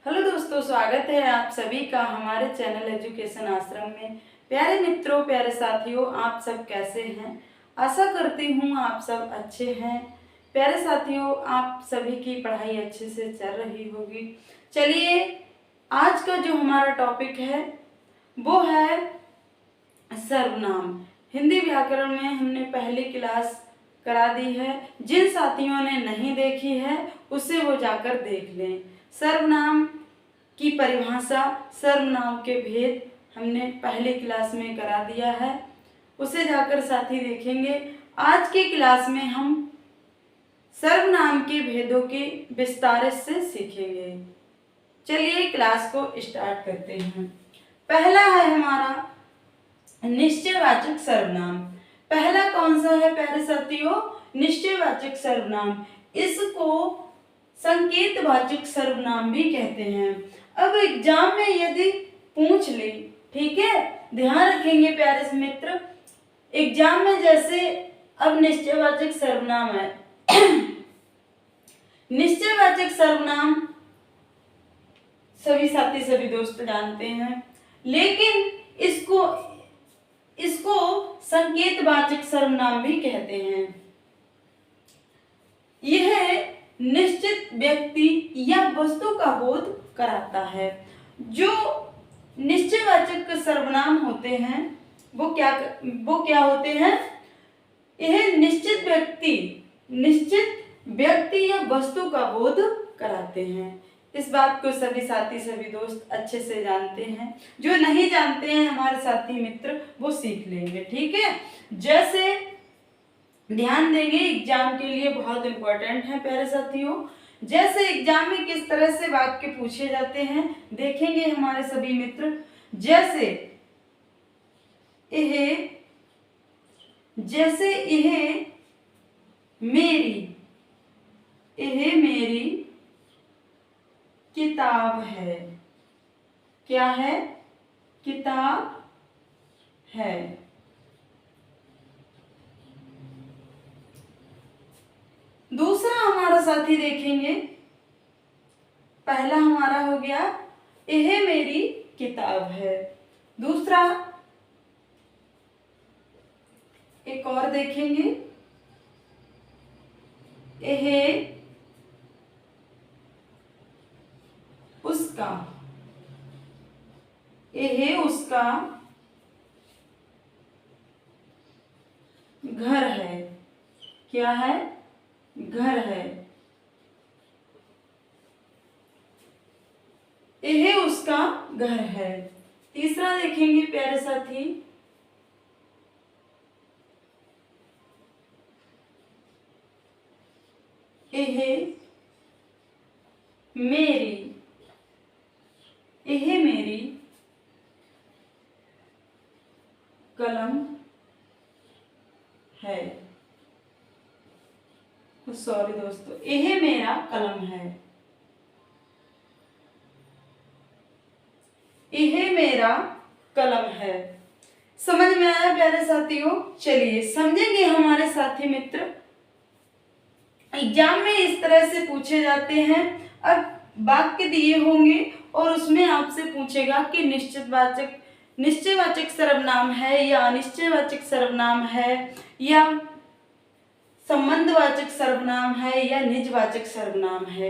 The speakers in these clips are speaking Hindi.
हेलो दोस्तों, स्वागत है आप सभी का हमारे चैनल एजुकेशन आश्रम में। प्यारे मित्रों, प्यारे साथियों, आप सब कैसे हैं? आशा करती हूँ आप सब अच्छे हैं। प्यारे साथियों, आप सभी की पढ़ाई अच्छे से चल रही होगी। चलिए, आज का जो हमारा टॉपिक है वो है सर्वनाम। हिंदी व्याकरण में हमने पहली क्लास करा दी है। जिन साथियों ने नहीं देखी है उसे वो जाकर देख लें। सर्वनाम की परिभाषा, सर्वनाम के भेद हमने पहली क्लास में करा दिया है, उसे जाकर साथी देखेंगे। आज की क्लास में हम सर्वनाम के भेदों के विस्तार से सीखेंगे। चलिए क्लास को स्टार्ट करते हैं। पहला है हमारा निश्चयवाचक सर्वनाम। पहला कौन सा है प्यारे साथियों? निश्चयवाचक सर्वनाम। इसको संकेतवाचक सर्वनाम भी कहते हैं। अब एग्जाम में यदि पूछ ले, ठीक है, ध्यान रखेंगे प्यारे मित्र, एग्जाम में जैसे अब निश्चयवाचक सर्वनाम है निश्चयवाचक सर्वनाम सभी साथी सभी दोस्त जानते हैं, लेकिन इसको संकेतवाचक सर्वनाम भी कहते हैं। यह निश्चित व्यक्ति या वस्तु का बोध कराता है। जो निश्चयवाचक सर्वनाम होते हैं वो क्या होते हैं? यह निश्चित व्यक्ति या वस्तु का बोध कराते हैं। इस बात को सभी साथी सभी दोस्त अच्छे से जानते हैं। जो नहीं जानते हैं हमारे साथी मित्र वो सीख लेंगे, ठीक है। जैसे ध्यान देंगे, एग्जाम के लिए बहुत इंपॉर्टेंट है प्यारे साथियों। जैसे एग्जाम में किस तरह से वाक्य पूछे जाते हैं देखेंगे हमारे सभी मित्र। जैसे यह मेरी किताब है। क्या है? किताब है। दूसरा हमारा साथी देखेंगे, पहला हमारा हो गया यह मेरी किताब है। दूसरा एक और देखेंगे, यह उसका घर है। क्या है? घर है। यह उसका घर है। तीसरा देखेंगे प्यारे साथी, यह मेरी कलम है। सॉरी दोस्तों, यह मेरा कलम है। यह मेरा कलम है। समझ में आया प्यारे साथियों? चलिए समझेंगे हमारे साथी मित्र। एग्जाम में इस तरह से पूछे जाते हैं। अब वाक्य दिए होंगे और उसमें आपसे पूछेगा कि निश्चयवाचक सर्वनाम है या अनिश्चयवाचक सर्वनाम है या संबंधवाचक सर्वनाम है या निजवाचक सर्वनाम है।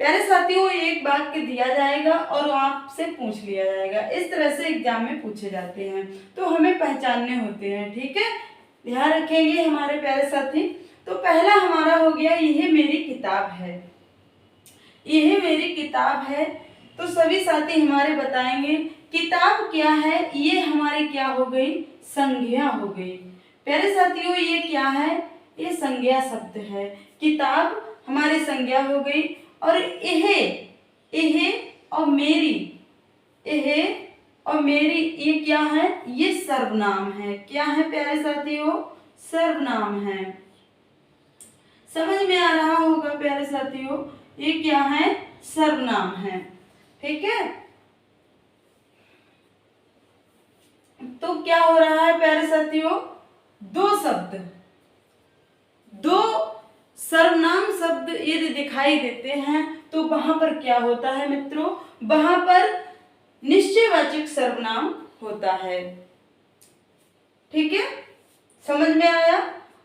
प्यारे साथियों, एक वाक्य दिया जाएगा और आपसे पूछ लिया जाएगा। इस तरह से एग्जाम में पूछे जाते हैं, तो हमें पहचानने होते हैं, ठीक है। ध्यान रखेंगे हमारे प्यारे साथी। तो पहला हमारा हो गया यह मेरी किताब है। यह मेरी किताब है, तो सभी साथी हमारे बताएंगे किताब क्या है। ये हमारी क्या हो गई? संज्ञा हो गई। प्यारे साथियों, ये क्या है? ये संज्ञा शब्द है। किताब हमारी संज्ञा हो गई। और यह और मेरी ये क्या है? ये सर्वनाम है। क्या है प्यारे साथियों? सर्वनाम है। समझ में आ रहा होगा प्यारे साथियों, ये क्या है? सर्वनाम है, ठीक है। तो क्या हो रहा है प्यारे साथियों? दो सर्वनाम शब्द यदि दिखाई देते हैं तो वहां पर क्या होता है मित्रों, वहां पर निश्चयवाचक सर्वनाम होता है। ठीक है, समझ में आया।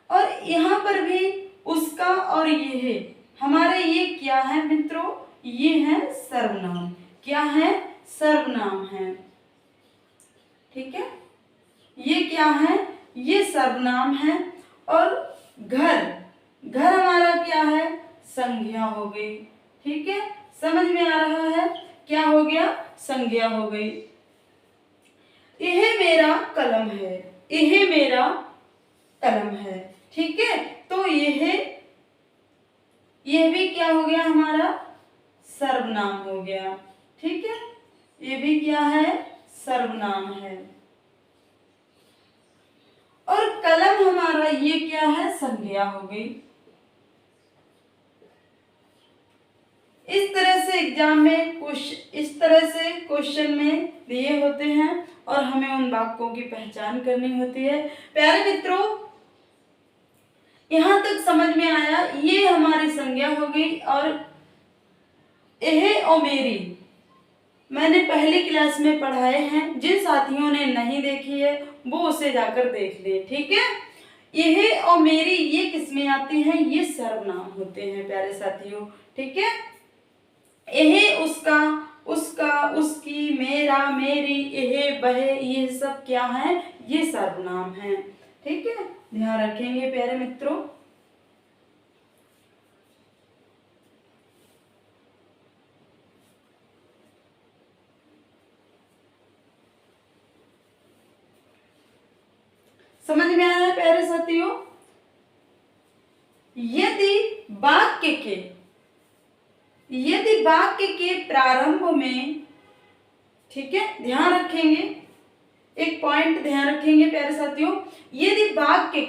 और यहाँ पर भी उसका और ये है, हमारे ये क्या है मित्रों, ये है सर्वनाम। क्या है, सर्वनाम है। ठीक है, ये क्या है, ये सर्वनाम है। और घर, घर हमारा क्या है, संज्ञा हो गई। ठीक है, समझ में आ रहा है, क्या हो गया, संज्ञा हो गई। यह मेरा कलम है, यह मेरा कलम है। ठीक है, तो यह भी क्या हो गया, हमारा सर्वनाम हो गया। ठीक है, ये भी क्या है, सर्वनाम है। और कलम हमारा ये क्या है, संज्ञा हो गई। इस तरह से एग्जाम में इस तरह से क्वेश्चन में दिए होते हैं और हमें उन वाक्यों की पहचान करनी होती है। प्यारे मित्रों, यहां तक समझ में आया, ये हमारी संज्ञा हो गई। और यह और मेरी मैंने पहली क्लास में पढ़ाए हैं, जिन साथियों ने नहीं देखी है वो उसे जाकर देख ले। ठीक है, यह और मेरी ये किसमें आती हैं, ये सर्वनाम होते हैं प्यारे साथियों। ठीक है, यह उसका, उसका, उसकी, मेरा, मेरी, यह, वह, ये सब क्या है, ये सर्वनाम है। ठीक है, ध्यान रखेंगे प्यारे मित्रों। समझ में आया प्यारे साथियों। यदि वाक्य के प्रारंभ में, ठीक है, ध्यान रखेंगे, एक पॉइंट ध्यान रखेंगे प्यारे साथियों। यदि वाक्य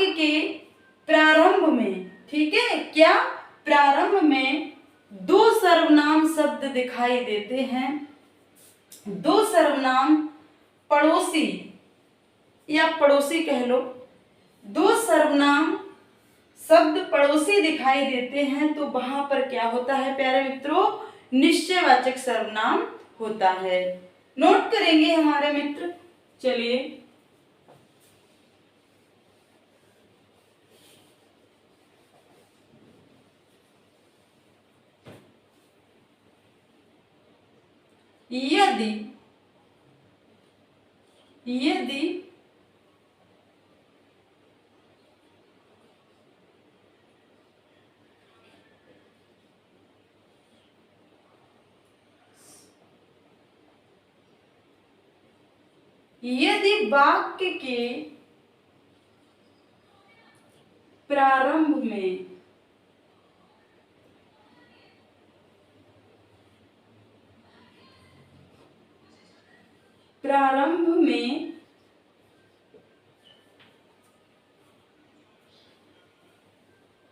के प्रारंभ में, ठीक है, क्या, प्रारंभ में दो सर्वनाम शब्द दिखाई देते हैं, दो सर्वनाम, पड़ोसी या पड़ोसी कह लो, दो सर्वनाम शब्द पड़ोसी दिखाई देते हैं, तो वहां पर क्या होता है प्यारे मित्रों, निश्चयवाचक सर्वनाम होता है। नोट करेंगे हमारे मित्र, चलिए। यदि यदि वाक्य के प्रारंभ में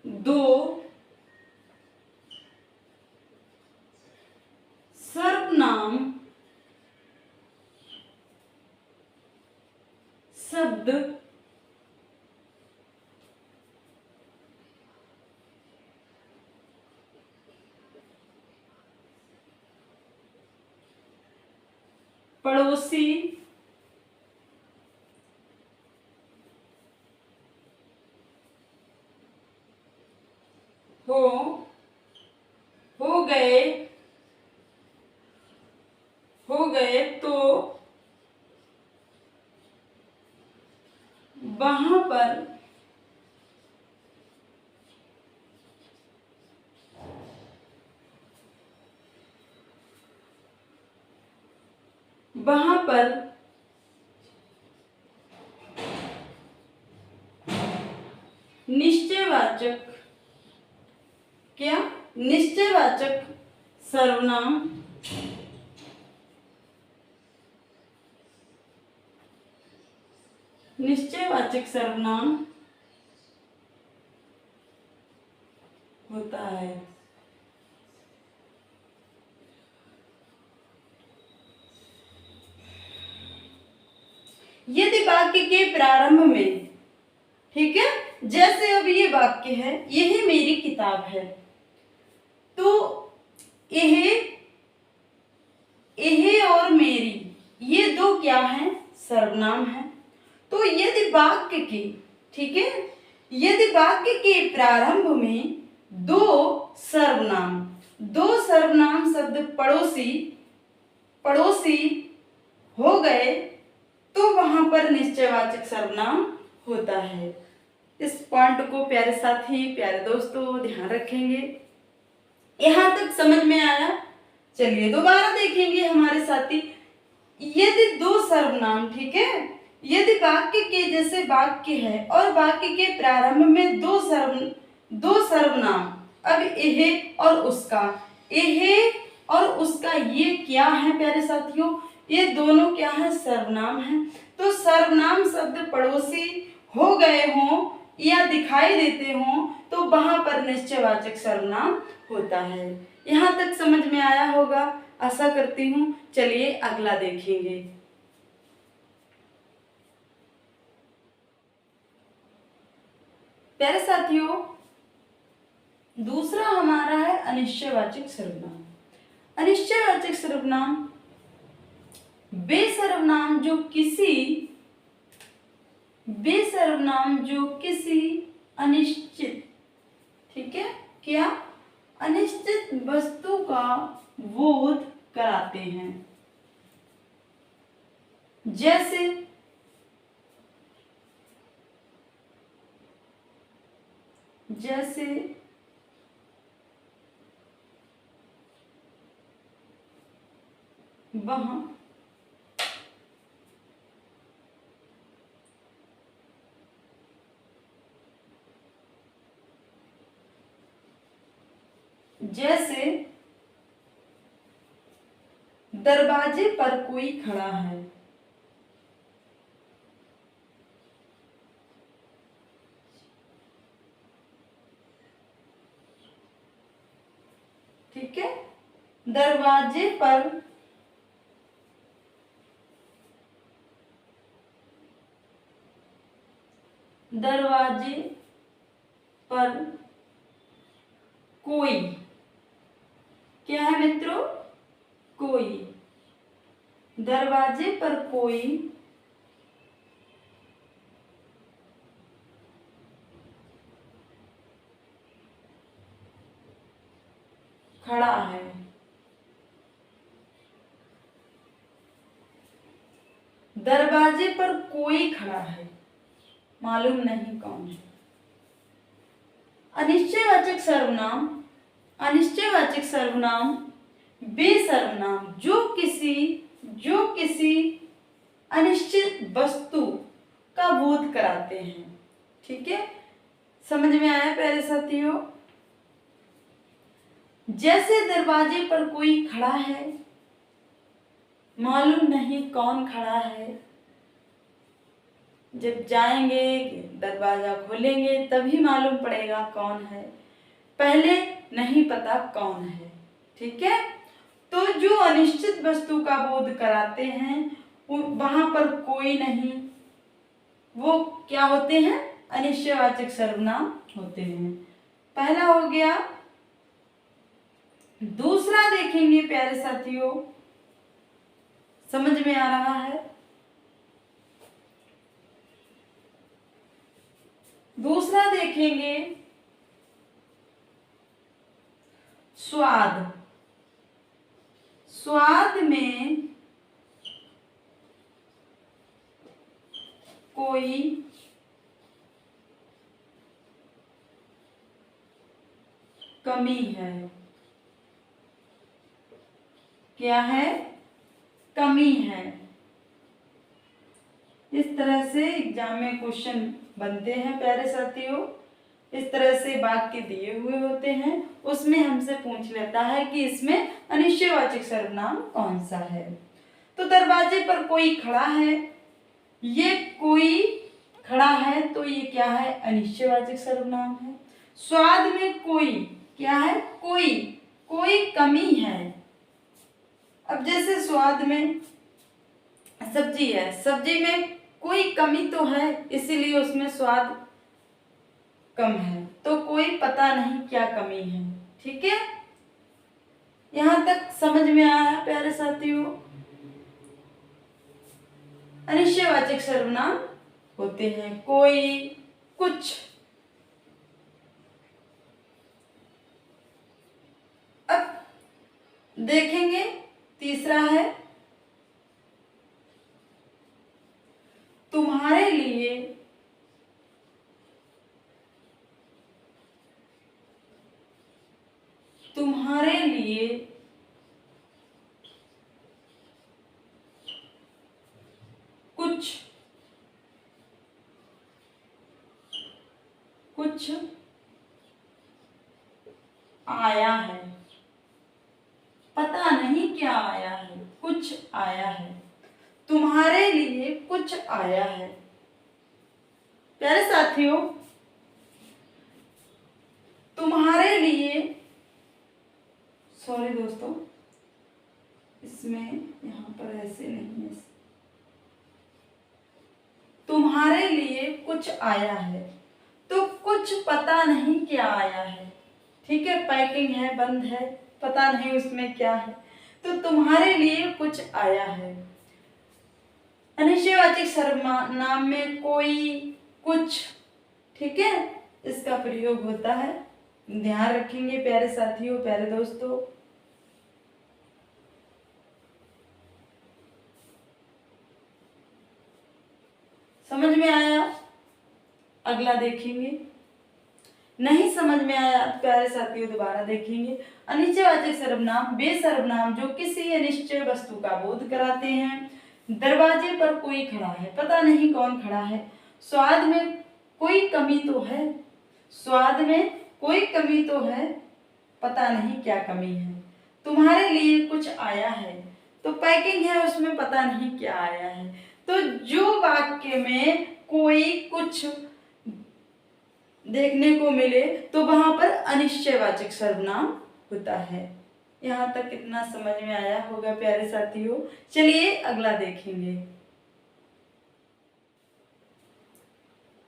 दो सर्वनाम शब्द पड़ोसी हो गए तो वहां पर निश्चयवाचक, क्या, निश्चयवाचक सर्वनाम होता है। यदि वाक्य के प्रारंभ में, ठीक है, जैसे अब ये वाक्य है, यही मेरी किताब है, तो यह और मेरी ये दो क्या हैं, सर्वनाम है। तो यदि वाक्य के, ठीक है, यदि वाक्य के प्रारंभ में दो सर्वनाम शब्द पड़ोसी हो गए तो वहां पर निश्चयवाचक सर्वनाम होता है। इस पॉइंट को प्यारे साथी, प्यारे दोस्तों ध्यान रखेंगे। यहां तक समझ में आया? चलिए दोबारा देखेंगे हमारे साथी। यदि दो सर्वनाम, ठीक है, यदि वाक्य के, जैसे वाक्य है और वाक्य के प्रारंभ में दो सर्वनाम, अब यह और उसका ये क्या है प्यारे साथियों, ये दोनों क्या है, सर्वनाम है। तो सर्वनाम शब्द पड़ोसी हो गए हों या दिखाई देते हों तो वहां पर निश्चयवाचक सर्वनाम होता है। यहाँ तक समझ में आया होगा, आशा करती हूँ। चलिए अगला देखेंगे। प्यारे साथियों, दूसरा हमारा है अनिश्चयवाचक सर्वनाम। अनिश्चयवाचक सर्वनाम वे सर्वनाम जो किसी अनिश्चित, ठीक है, क्या, अनिश्चित वस्तु का बोध कराते हैं। जैसे वह जैसे दरवाजे पर कोई खड़ा है। ठीक है, दरवाजे पर कोई, क्या है मित्रों, कोई, दरवाजे पर कोई खड़ा है। दरवाजे पर कोई खड़ा है, मालूम नहीं कौन है। अनिश्चयवाचक सर्वनाम वे सर्वनाम जो किसी अनिश्चित वस्तु का बोध कराते हैं। ठीक है, समझ में आया प्यारे साथियों? जैसे दरवाजे पर कोई खड़ा है, मालूम नहीं कौन खड़ा है। जब जाएंगे दरवाजा खोलेंगे तभी मालूम पड़ेगा कौन है, पहले नहीं पता कौन है। ठीक है, तो जो अनिश्चित वस्तु का बोध कराते हैं वहां पर कोई नहीं, वो क्या होते हैं, अनिश्चयवाचक सर्वनाम होते हैं। पहला हो गया। दूसरा देखेंगे प्यारे साथियों, समझ में आ रहा है? दूसरा देखेंगे स्वाद। स्वाद में कोई कमी है। क्या है, कमी है। इस तरह से एग्जाम में क्वेश्चन बनते हैं प्यारे साथियों। इस तरह से वाक्य दिए हुए होते हैं, उसमें हमसे पूछ लेता है कि इसमें अनिश्चयवाचक सर्वनाम कौन सा है। तो दरवाजे पर कोई खड़ा है, ये कोई खड़ा है तो ये क्या है, अनिश्चयवाचक सर्वनाम है। स्वाद में कोई, क्या है, कोई कमी है। अब जैसे स्वाद में सब्जी है, सब्जी में कोई कमी तो है, इसीलिए उसमें स्वाद कम है, तो कोई पता नहीं क्या कमी है। ठीक है, यहां तक समझ में आया प्यारे साथियों। अनिश्चयवाचक सर्वनाम होते हैं कोई, कुछ। अब देखेंगे तीसरा है तुम्हारे लिए, तुम्हारे लिए कुछ, कुछ आया है, पता नहीं क्या आया है, कुछ आया है, तुम्हारे लिए कुछ आया है। प्यारे साथियों, तुम्हारे लिए, सॉरी दोस्तों, इसमें यहां पर ऐसे नहीं है, तुम्हारे लिए कुछ आया है, तो कुछ पता नहीं क्या आया है। ठीक है, पैकिंग है, बंद है, पता नहीं उसमें क्या है, तो तुम्हारे लिए कुछ आया है। अनिश्चयवाचक सर्वनाम में कोई, कुछ, ठीक है, इसका प्रयोग होता है। ध्यान रखेंगे प्यारे साथियों, प्यारे दोस्तों। समझ में आया? अगला देखेंगे। नहीं समझ में आया तो प्यारे साथियों दोबारा देखेंगे। अनिश्चयवाचक सर्वनाम वे सर्वनाम जो किसी अनिश्चय वस्तु का बोध कराते हैं। दरवाजे पर कोई खड़ा है, पता नहीं कौन खड़ा है। स्वाद में कोई कमी तो है, स्वाद में कोई कमी तो है, पता नहीं क्या कमी है। तुम्हारे लिए कुछ आया है, तो पैकिंग है, उसमें पता नहीं क्या आया है। तो जो वाक्य में कोई, कुछ देखने को मिले तो वहां पर अनिश्चयवाचक सर्वनाम होता है। यहाँ तक कितना समझ में आया होगा प्यारे साथियों। चलिए अगला देखेंगे।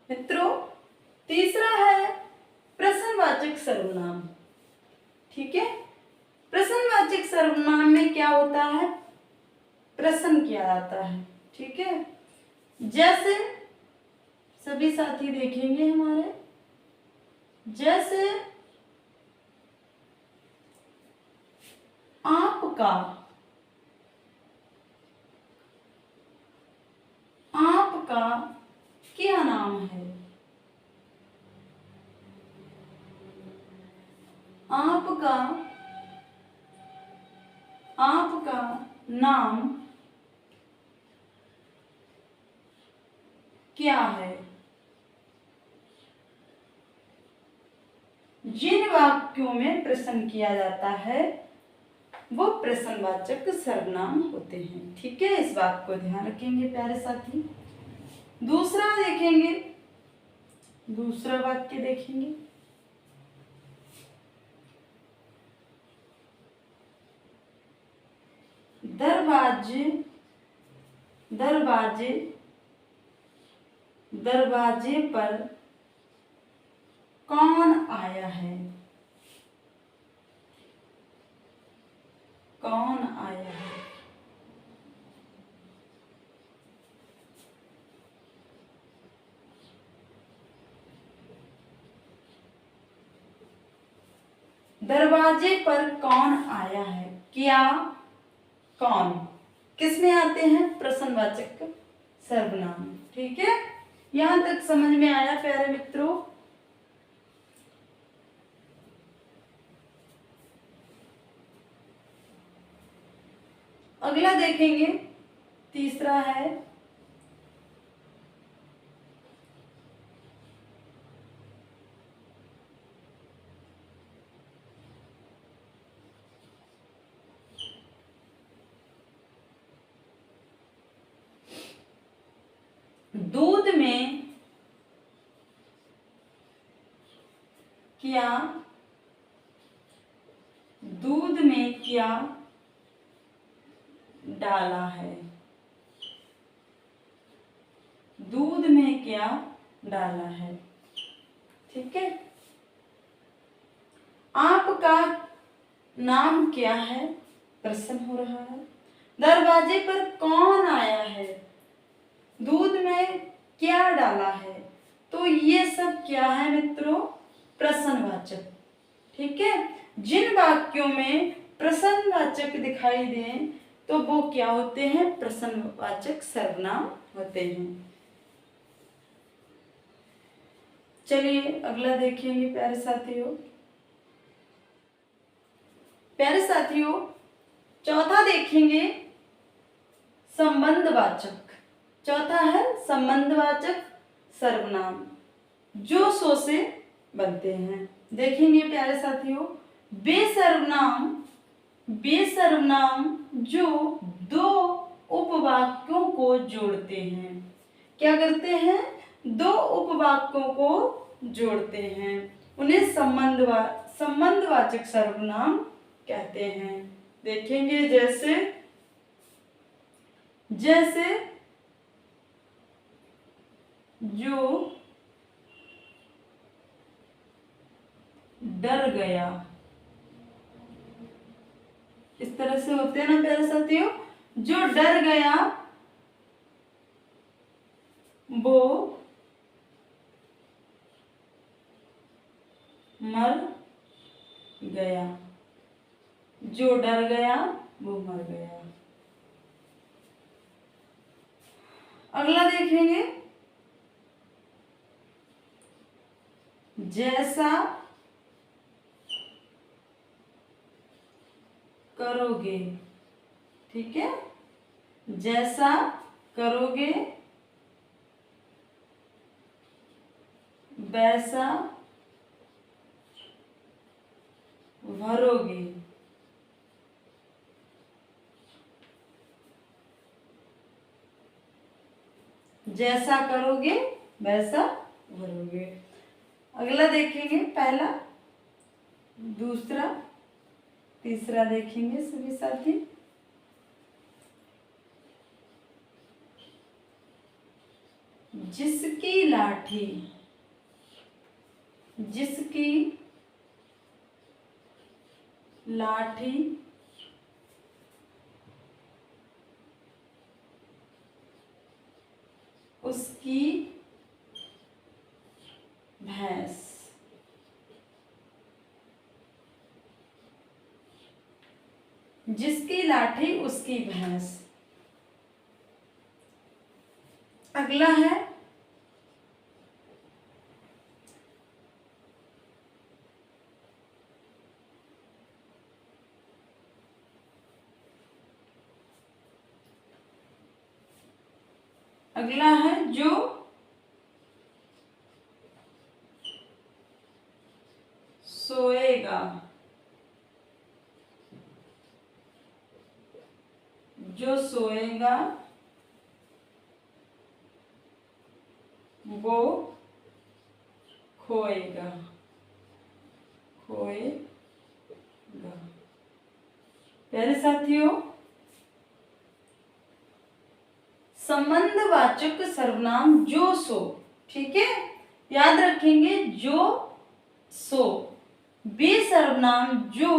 मित्रों, तीसरा है प्रश्नवाचक सर्वनाम। ठीक है, प्रश्नवाचक सर्वनाम में क्या होता है, प्रश्न किया जाता है। ठीक है, जैसे सभी साथी देखेंगे हमारे, जैसे आपका, आपका क्या नाम है, आपका, आपका नाम क्या है। जिन वाक्यों में प्रश्न किया जाता है वो प्रश्नवाचक सर्वनाम होते हैं। ठीक है, इस बात को ध्यान रखेंगे प्यारे साथी। दूसरा देखेंगे, दूसरा वाक्य देखेंगे। दरवाजे, दरवाजे, दरवाजे पर कौन आया है, कौन आया है। दरवाजे पर कौन आया है, क्या, कौन, किसमें आते हैं, प्रश्नवाचक सर्वनाम। ठीक है, यहां तक समझ में आया प्यारे मित्रों। अगला देखेंगे, तीसरा है दूध में क्या, दूध में क्या डाला है, दूध में क्या डाला है। ठीक है। आपका नाम क्या है, प्रश्न हो रहा है। दरवाजे पर कौन आया है, दूध में क्या डाला है। तो ये सब क्या है मित्रों, प्रश्नवाचक। ठीक है। जिन वाक्यों में प्रश्नवाचक दिखाई दें तो वो क्या होते हैं, प्रश्नवाचक सर्वनाम होते हैं। चलिए अगला देखेंगे प्यारे साथियों। प्यारे साथियों चौथा देखेंगे संबंधवाचक। चौथा है संबंधवाचक सर्वनाम, जो सो से बनते हैं। देखेंगे प्यारे साथियों, वे सर्वनाम जो दो उपवाक्यों को जोड़ते हैं। क्या करते हैं, दो उपवाक्यों को जोड़ते हैं, उन्हें संबंधवाचक सर्वनाम कहते हैं। देखेंगे जैसे जो डर गया, इस तरह से होते हैं ना प्यारे साथियों। जो डर गया वो मर गया, जो डर गया वो मर गया। अगला देखेंगे, जैसा करोगे। ठीक है, जैसा करोगे वैसा भरोगे। जैसा करोगे वैसा भरोगे। अगला देखेंगे, पहला, दूसरा, तीसरा देखेंगे सभी साथी। जिसकी लाठी, जिसकी लाठी उसकी भैंस। जिसकी लाठी उसकी भैंस। अगला है जो सोएगा, जो सोएगा वो खोएगा, खोएगा। प्यारे साथियों संबंधवाचक सर्वनाम जो सो, ठीक है, याद रखेंगे, जो सो वे सर्वनाम जो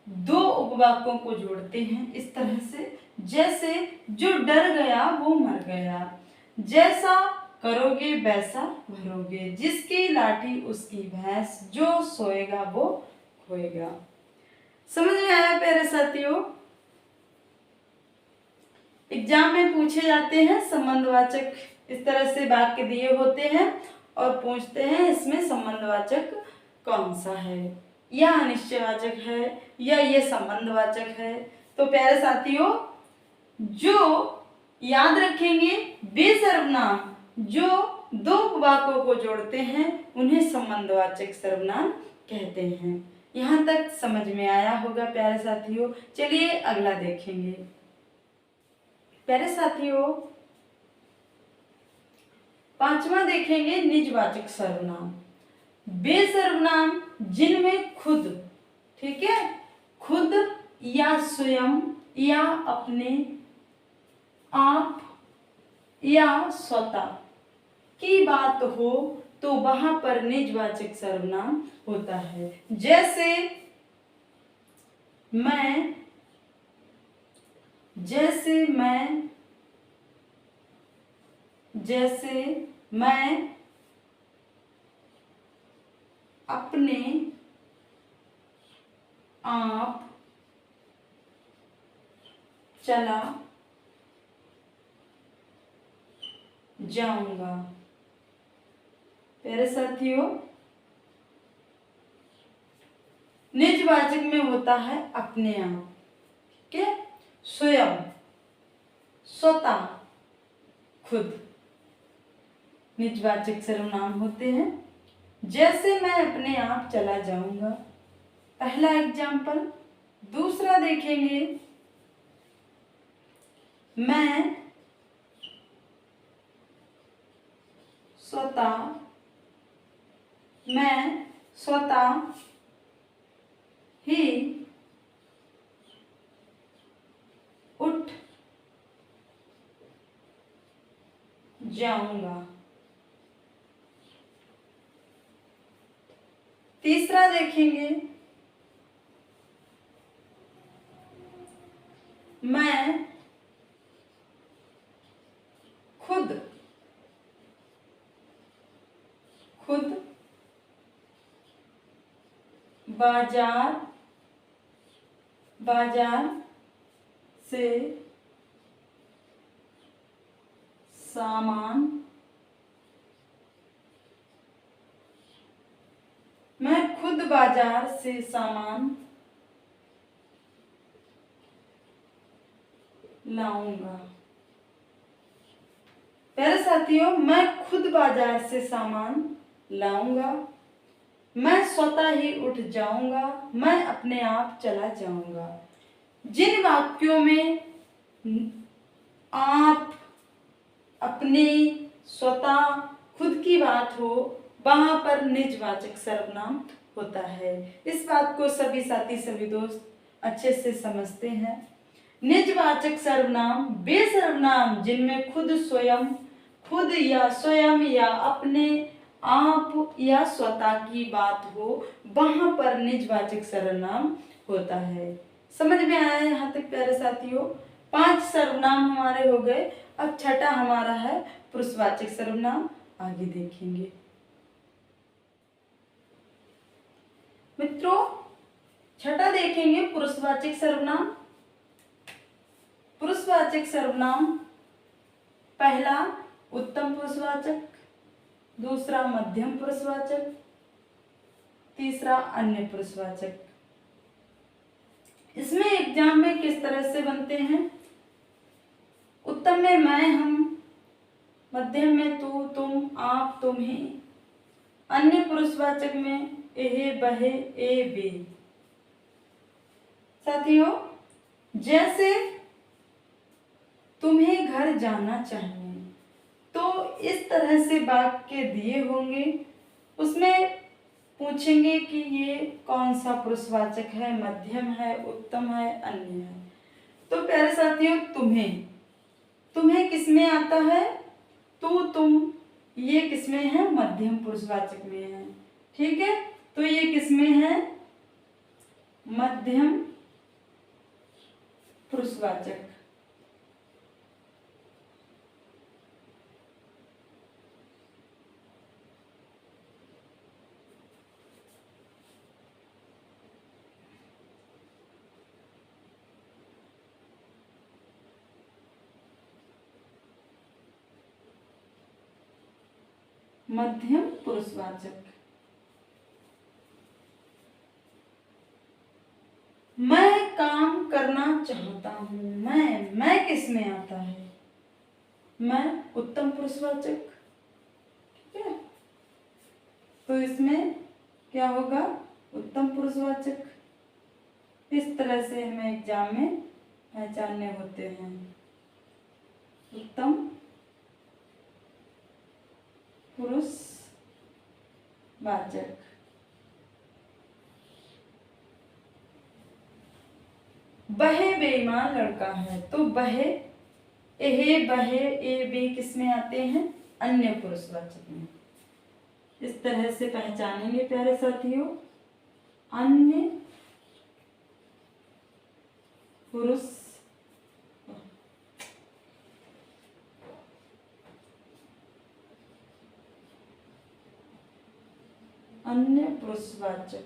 दो उपवाक्यों को जोड़ते हैं, इस तरह से। जैसे जो डर गया वो मर गया, जैसा करोगे वैसा भरोगे, जिसकी लाठी उसकी भैंस, जो सोएगा वो खोएगा। समझ में आया प्यारे साथियों। एग्जाम में पूछे जाते हैं संबंधवाचक, इस तरह से वाक्य दिए होते हैं और पूछते हैं इसमें संबंधवाचक कौन सा है, या अनिश्चयवाचक है या ये संबंधवाचक है। तो प्यारे साथियों जो याद रखेंगे, वे सर्वनाम जो दो वाक्यों को जोड़ते हैं उन्हें संबंधवाचक सर्वनाम कहते हैं। यहाँ तक समझ में आया होगा प्यारे साथियों। चलिए अगला देखेंगे। प्यारे साथियों पांचवा देखेंगे निजवाचक सर्वनाम। वे सर्वनाम जिनमें खुद, ठीक है, खुद या स्वयं या अपने आप या स्वतः की बात हो तो वहां पर निजवाचक सर्वनाम होता है। जैसे मैं अपने आप चला जाऊंगा। प्यारे साथियों, निजवाचक में होता है अपने आप, ठीक है, स्वयं, स्वतः, खुद, निजवाचक सर्वनाम होते हैं। जैसे मैं अपने आप चला जाऊंगा, पहला एग्जाम्पल। दूसरा देखेंगे, मैं स्वतः ही उठ जाऊंगा। तीसरा देखेंगे, मैं खुद बाजार से सामान लाऊंगा। प्यारे साथियों, मैं खुद बाजार से सामान लाऊंगा, मैं स्वतः ही उठ जाऊंगा, मैं अपने आप चला जाऊंगा। जिन वाक्यों में आप, अपने, स्वतः, खुद की बात हो, वहां पर निजवाचक सर्वनाम होता है। इस बात को सभी साथी, सभी दोस्त अच्छे से समझते हैं। निजवाचक सर्वनाम वे सर्वनाम जिनमें खुद या स्वयं या अपने आप या स्वतः की बात हो, वहां पर निजवाचक सर्वनाम होता है। समझ में आया यहाँ तक प्यारे साथियों? 5 सर्वनाम हमारे हो गए। अब छठा हमारा है पुरुषवाचक सर्वनाम, आगे देखेंगे। मित्रों, छठा देखेंगे पुरुषवाचक सर्वनाम। पुरुषवाचक सर्वनाम, पहला उत्तम पुरुषवाचक, दूसरा मध्यम पुरुषवाचक, तीसरा अन्य पुरुषवाचक। इसमें एग्जाम में किस तरह से बनते हैं? उत्तम में मैं, हम, मध्यम में तू, तुम, आप, तुम्हें, अन्य पुरुषवाचक में एहे, बहे, ए, वे। साथियों, जैसे तुम्हें घर जाना चाहिए, तो इस तरह से वाक्य दिए होंगे, उसमें पूछेंगे कि ये कौन सा पुरुषवाचक है, मध्यम है, उत्तम है, अन्य है। तो प्यारे साथियों, तुम्हें किसमें आता है? तू, तुम, ये किसमें है? मध्यम पुरुषवाचक में है, ठीक है। तो ये किसमें है? मध्यम पुरुषवाचक। मध्यम पुरुषवाचक। मैं काम करना चाहता हूं, मैं किसमें आता है? मैं उत्तम पुरुषवाचक, ठीक है। तो इसमें क्या होगा? उत्तम पुरुषवाचक। इस तरह से हमें एग्जाम में पहचानने होते हैं। उत्तम पुरुषवाचक। वह बेईमान लड़का है, तो वह, एहे, बहे, ए, बे किसमें आते हैं? अन्य पुरुषवाचक में। इस तरह से पहचानेंगे प्यारे साथियों। अन्य पुरुष अन्य पुरुषवाचक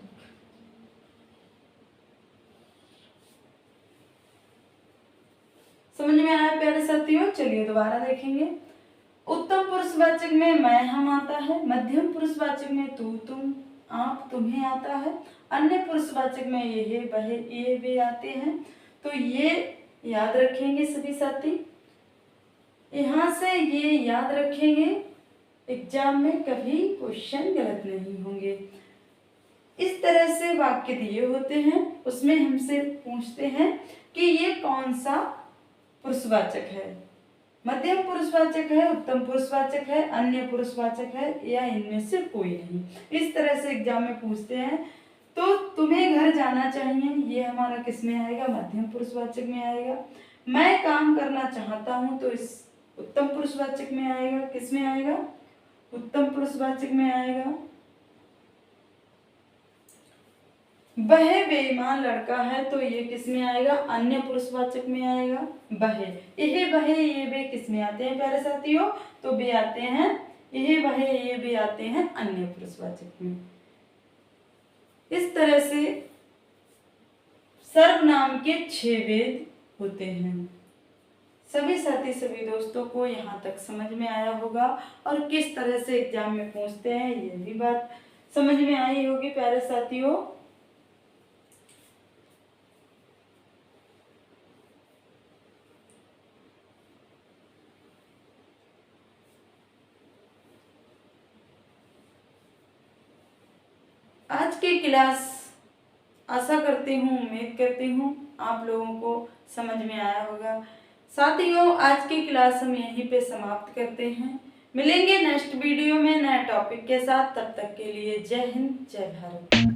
समझ में आया प्यारे साथियों। चलिए दोबारा देखेंगे। उत्तम पुरुषवाचक में मैं हम आता है, मध्यम पुरुषवाचक में तू तुम आप तुम्हें आता है, अन्य पुरुषवाचक में ये वह ये वे आते हैं। तो ये याद रखेंगे सभी साथी, यहाँ से ये याद रखेंगे, एग्जाम में कभी क्वेश्चन गलत नहीं होंगे। इस तरह से वाक्य दिए होते हैं, उसमें हमसे पूछते हैं कि ये कौन सा पुरुषवाचक है, मध्यम पुरुषवाचक है, उत्तम पुरुषवाचक है, अन्य पुरुषवाचक है, या इनमें से कोई नहीं। इस तरह से एग्जाम में पूछते हैं। तो तुम्हें घर जाना चाहिए, ये हमारा किस में आएगा, मध्यम पुरुषवाचक में आएगा। मैं काम करना चाहता हूं, तो इस उत्तम पुरुषवाचक में आएगा। किस में आएगा, उत्तम पुरुषवाचक में आएगा। वह बेईमान लड़का है, तो ये किस में आएगा, अन्य पुरुषवाचक में आएगा। वह ये वे किस में आते हैं प्यारे साथियों, तो वे आते हैं, ये वे आते हैं अन्य पुरुषवाचक में। इस तरह से सर्वनाम के 6 भेद होते हैं। सभी साथी सभी दोस्तों को यहाँ तक समझ में आया होगा, और किस तरह से एग्जाम में पूछते हैं ये भी बात समझ में आई होगी प्यारे साथियों। आज की क्लास आशा करती हूँ, उम्मीद करती हूँ आप लोगों को समझ में आया होगा। साथियों, आज की क्लास हम यहीं पे समाप्त करते हैं। मिलेंगे नेक्स्ट वीडियो में नए टॉपिक के साथ। तब तक के लिए जय हिंद, जय भारत।